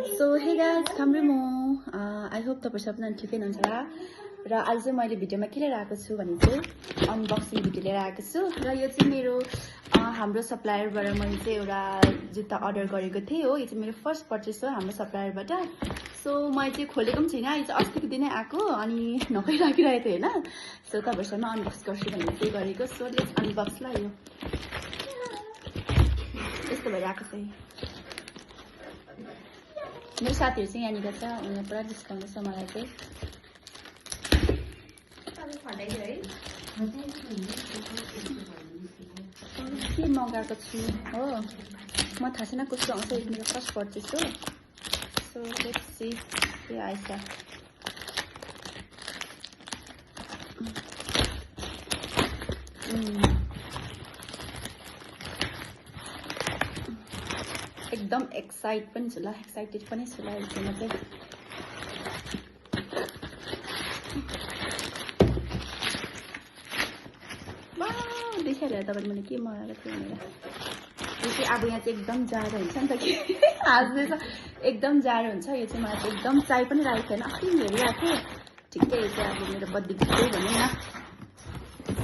So hey guys, come mo. I hope तपाईहरु सबैजना ठिकै हुनुहुन्छ होला र आज चाहिँ मैले भिडियोमा के लिएर आएको छु भने चाहिँ अनबक्सिङ भिडियो लिएर आएको छु र यो चाहिँ मेरो हाम्रो सप्लायरबाट मैले चाहिँ एउटा जुत्ता अर्डर गरेको थिएँ हो। यो चाहिँ मेरो फर्स्ट पर्चेस हो हाम्रो सप्लायरबाट। सो मैले चाहिँ खोलेको पनि छैन, यो चाहिँ अस्तिको दिनै आएको अनि नखै राखिरहेको थिएँ हैन। सो तपाईहरुसँग अनबक्स गर्छु भनेर चाहिँ गरेको। सो लेट्स अनबक्स ल। यो यस्तो भएर आएको छ। मेरो साथीहरु चाहिँ यहाँनिर छ, उनीहरु पुरा डिस्काउन्ट छ मलाई चाहिँ। के मगाएको छु हो, म थाहा छैन कस्तो आउँछ, यो मेरो फर्स्ट पर्चेस हो। सो लेट्स सी के आएछ। एकदम एक्साइटेड पनि छु ल, यो चाहिँ म चाहिँ। देखिहाल्यो तपाईले मैले के मगाएको थिएँ भनेर। यो चाहिँ अब यहाँ चाहिँ एकदम जाडो हुन्छ नि त कि आज एकदम जाडो हुन्छ। यो चाहिँ मलाई चाहिँ एकदम चाइ पनि राखेको थिएन, अस्ति हेरिरहेको थिएँ ठिकै। यो चाहिँ अब मेरो बर्थडे गिफ्ट हो भनौँ न।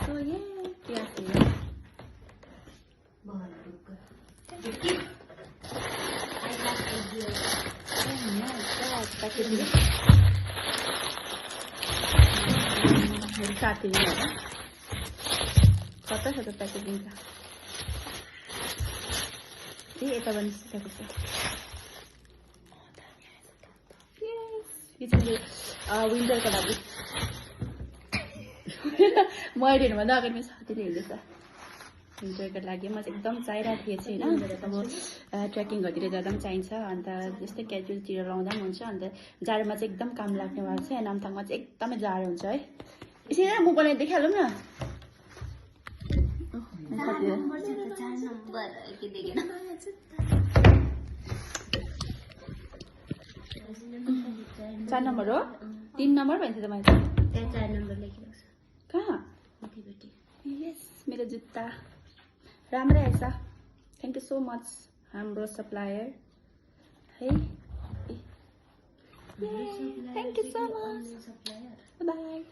सो ये के आछ यो साथीले होला कता छ त प्याकेजिङ त। ए यता पनि सिकाएको छ। यो चाहिँ विन्टरको लागि मैले हेर्नुभन्दा अगाडि मेरो साथीले हेर्दैछ। विन्टरको लागि म चाहिँ एकदम चाहिरहेको थिएँ चाहिँ होइन। अब ट्रेकिङहरूतिर जाँदा पनि चाहिन्छ, अन्त जस्तै क्याजुअलतिर लाउँदा पनि हुन्छ, अन्त जाडोमा चाहिँ एकदम काम लाग्नेवाला चाहिँ। नामथाङमा चाहिँ एकदमै जाडो हुन्छ है। यसरी म बनाइ देखिहालौँ न। चार नम्बर हो, 3 नम्बर भन्छ त मैले। 4 नम्बर लेखिरहेको छ कहाँ? यस मेरो जुत्ता राम्रै आएछ। थ्याङ्क यू सो मच हाम्रो सप्लायर है। Thank you so much, by.